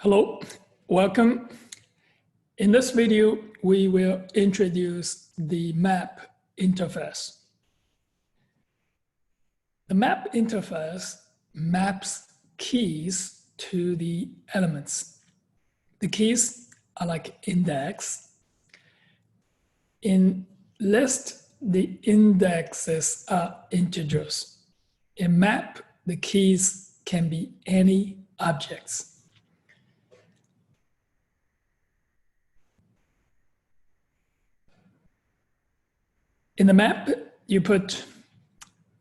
Hello, welcome. In this video, we will introduce the map interface. The map interface maps keys to the elements. The keys are like index. In list, the indexes are integers. In map, the keys can be any objects. In the map, you put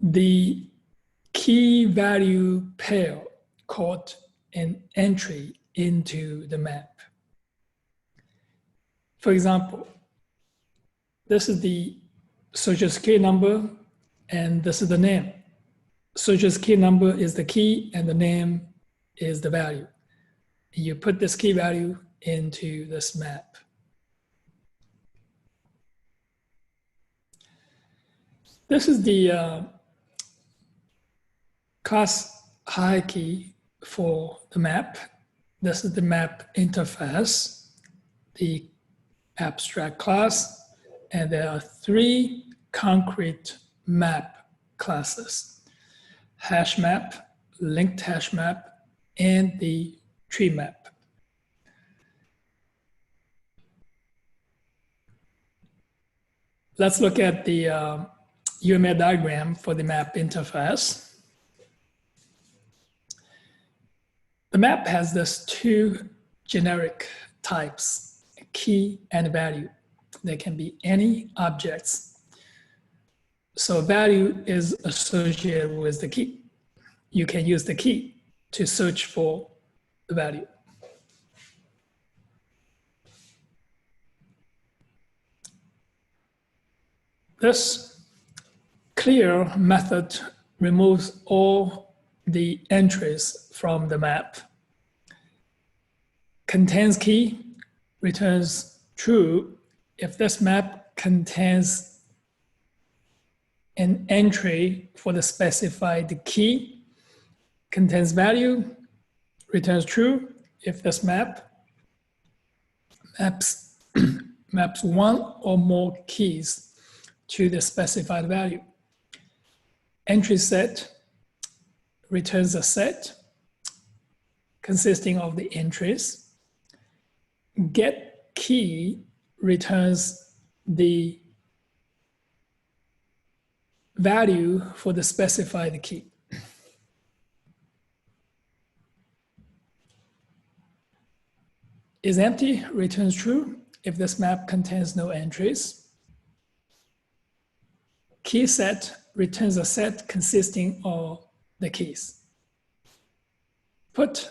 the key value pair called an entry into the map. For example, this is the social security number and this is the name. Social security number is the key and the name is the value. You put this key value into this map. This is the class hierarchy for the map. This is the map interface, the abstract class, and there are three concrete map classes: Hashmap, linked Hashmap, and the tree map. Let's look at the UML diagram for the map interface. The map has these two generic types, key and value. They can be any objects. So value is associated with the key. You can use the key to search for the value. This clear method removes all the entries from the map. Contains key returns true if this map contains an entry for the specified key. Contains value returns true if this map maps one or more keys to the specified value. Entry set returns a set consisting of the entries. Get key returns the value for the specified key. Is empty returns true if this map contains no entries. Key set returns a set consisting of the keys. Put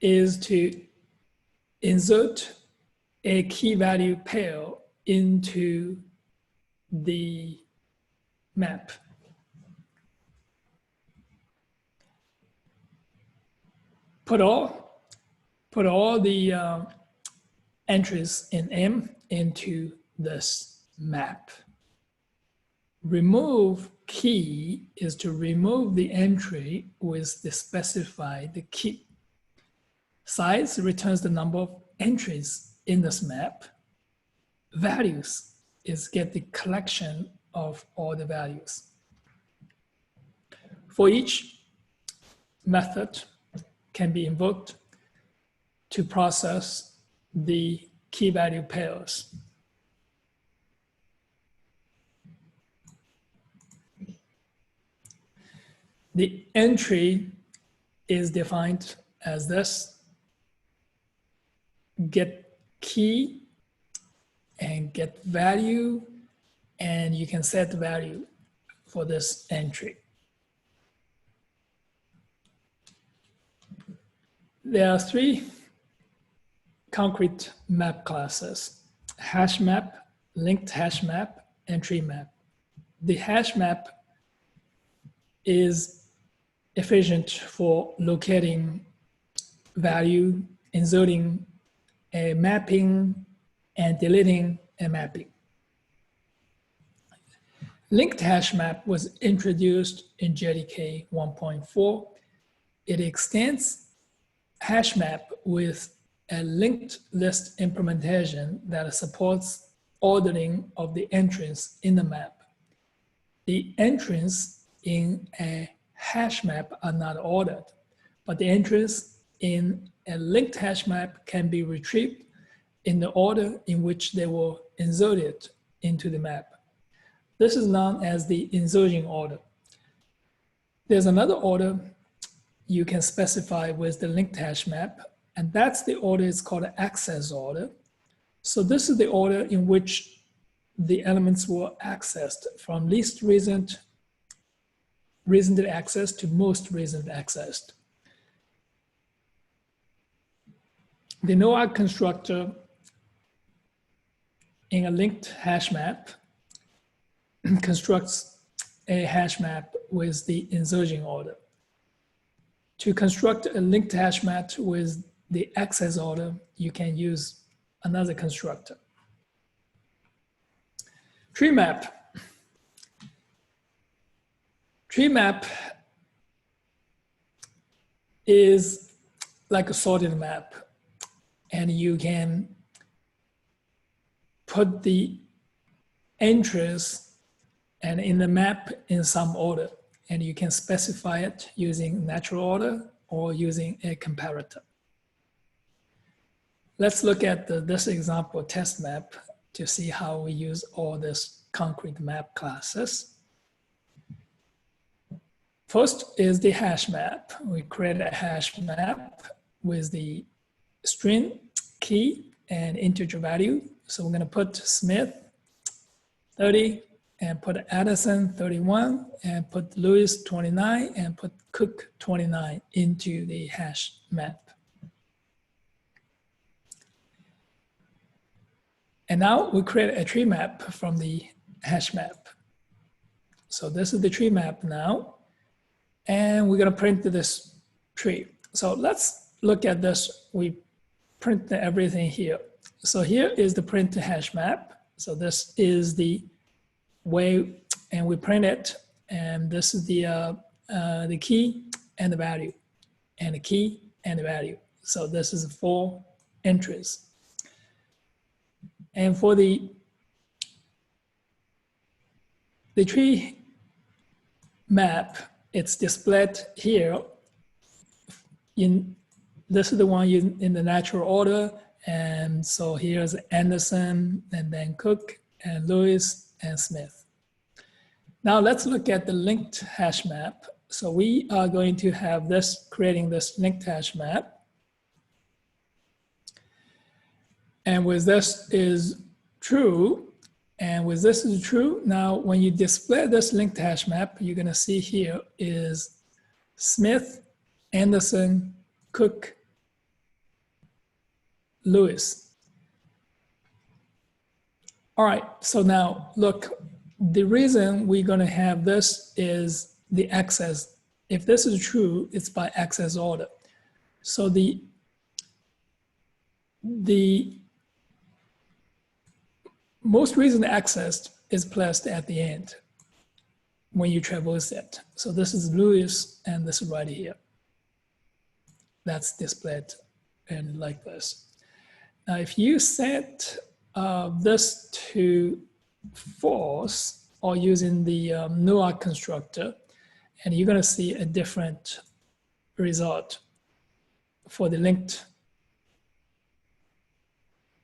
is to insert a key value pair into the map. Put all the entries in M into this map. Remove key is to remove the entry with the specified key. Size returns the number of entries in this map. Values is get the collection of all the values. For each method can be invoked to process the key value pairs. The entry is defined as this: get key and get value, and you can set the value for this entry. There are three concrete map classes: Hashmap, linked Hashmap, and tree map. The Hashmap is efficient for locating value, inserting a mapping, and deleting a mapping. Linked Hashmap was introduced in JDK 1.4. It extends hash map with a linked list implementation that supports ordering of the entries in the map. The entries in a hash map are not ordered, but the entries in a linked hash map can be retrieved in the order in which they were inserted into the map. This is known as the insertion order. There's another order you can specify with the linked hash map, and that's the order. It's called an access order. So this is the order in which the elements were accessed from least recent access to most recent accessed. The NOAH constructor in a linked hash map constructs a hash map with the insertion order. To construct a linked hash map with the access order, you can use another constructor. Tree map. Tree map is like a sorted map, and you can put the entries and in the map in some order, and you can specify it using natural order or using a comparator. Let's look at this example test map to see how we use all these concrete map classes. First is the hash map. We create a hash map with the string, key, and integer value. So we're going to put Smith 30 and put Addison 31 and put Lewis 29 and put Cook 29 into the hash map. And now we create a tree map from the hash map. So this is the tree map now, and we're going to print this tree. So let's look at this. We print everything here. So here is the print hash map. So this is the way, and we print it, and this is the key and the value, and the key and the value. So this is 4 entries. And for the tree map, it's displayed here. This is the one in the natural order. And so here's Anderson, and then Cook, and Lewis, and Smith. Now let's look at the linked hash map. So we are going to have this, creating this linked hash map. And with this is true, and with this is true. Now, when you display this linked hash map, you're gonna see here is Smith, Anderson, Cook, Lewis. All right, so now look, the reason we're gonna have this is the access. If this is true, it's by access order. So the most recent accessed is placed at the end when you traverse it. So this is Lewis, and this is right here. That's displayed and like this. Now, if you set this to false or using the NOAH constructor, and you're gonna see a different result for the linked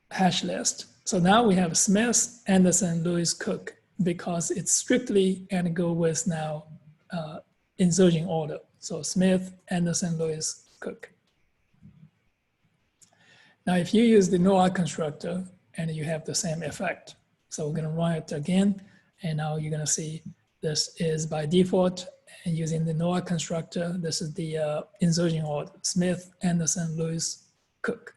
hash list. So now we have Smith, Anderson, Lewis, Cook, because it's strictly and go with now insertion order. So Smith, Anderson, Lewis, Cook. Now, if you use the NOAH constructor, and you have the same effect. So we're gonna run it again, and now you're gonna see this is by default, and using the NOAH constructor, this is the insertion order, Smith, Anderson, Lewis, Cook.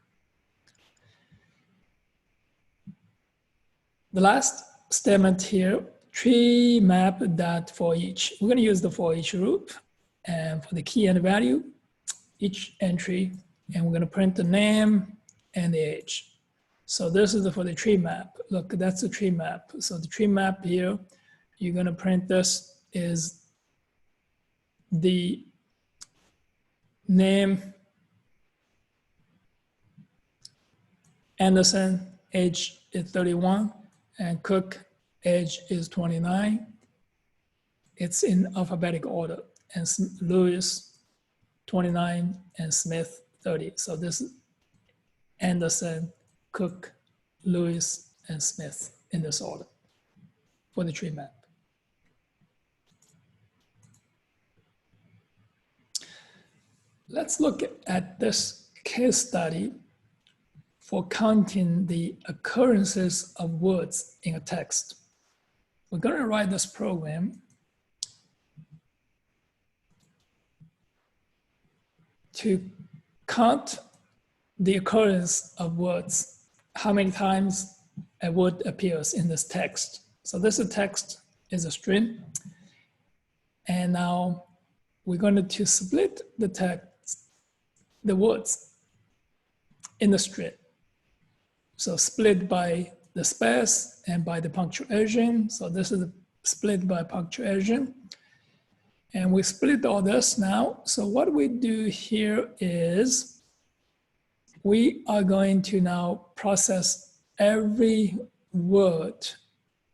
The last statement here, tree map dot for each. We're gonna use the for each loop, and for the key and the value, each entry, and we're gonna print the name and the age. So this is for the tree map. Look, that's the tree map. So the tree map here, you're gonna print this is the name Anderson, age is 31, and Cook, age is 29. It's in alphabetic order, and Lewis, 29, and Smith, 30. So this is Anderson, Cook, Lewis, and Smith in this order for the tree map. Let's look at this case study for counting the occurrences of words in a text. We're going to write this program to count the occurrence of words, how many times a word appears in this text. So this text is a string, and now we're going to split the text, the words in the string. So split by the space and by the punctuation. So this is split by punctuation. And we split all this now. So what we do here is we are going to now process every word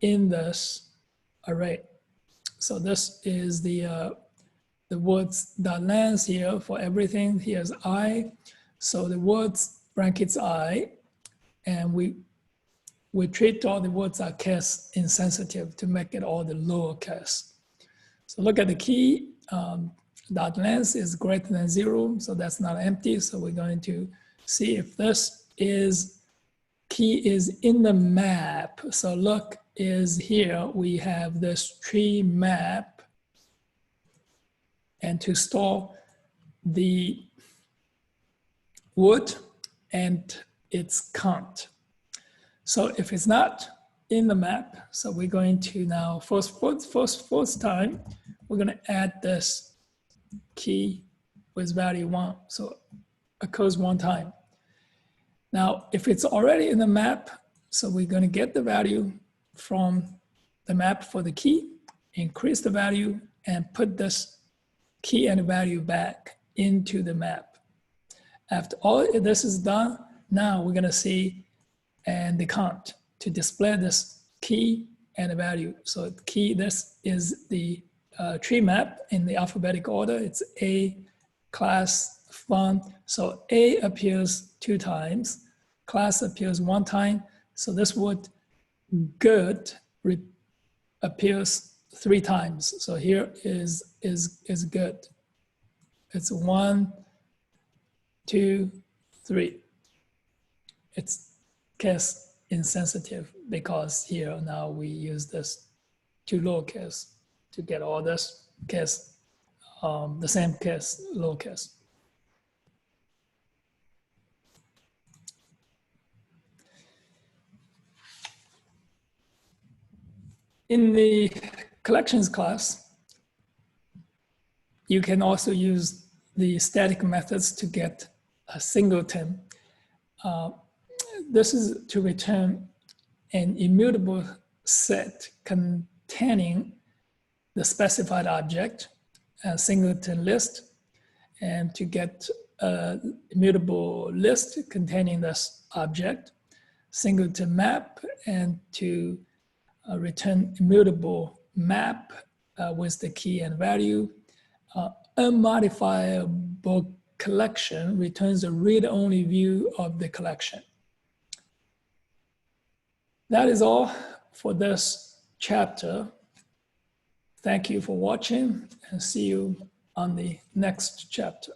in this array. So this is the words that lands here for everything. Here's I. So the words brackets I, and we treat all the words as case insensitive to make it all the lower case. So look at the key. Dot length is greater than 0, so that's not empty. So we're going to see if this is key is in the map. So look is here, we have this tree map, and to store the word and its count. So if it's not in the map, so we're going to now, first time, we're going to add this key with value 1. So occurs 1 time. Now, if it's already in the map, so we're going to get the value from the map for the key, increase the value, and put this key and value back into the map. After all this is done, now we're going to see and the count to display this key and value. So key, this is the tree map in the alphabetic order. It's A, class, font. So A appears 2 times, class appears 1 time. So this word good appears 3 times. So here is good. It's 1, 2, 3. It's case insensitive because here now we use this 2 lowercase to get all this case, the same case, lowercase. In the collections class, you can also use the static methods to get a singleton. This is to return an immutable set containing the specified object, a singleton list, and to get an immutable list containing this object, singleton map, and to return immutable map with the key and value. Unmodifiable collection returns a read-only view of the collection. That is all for this chapter. Thank you for watching, and see you on the next chapter.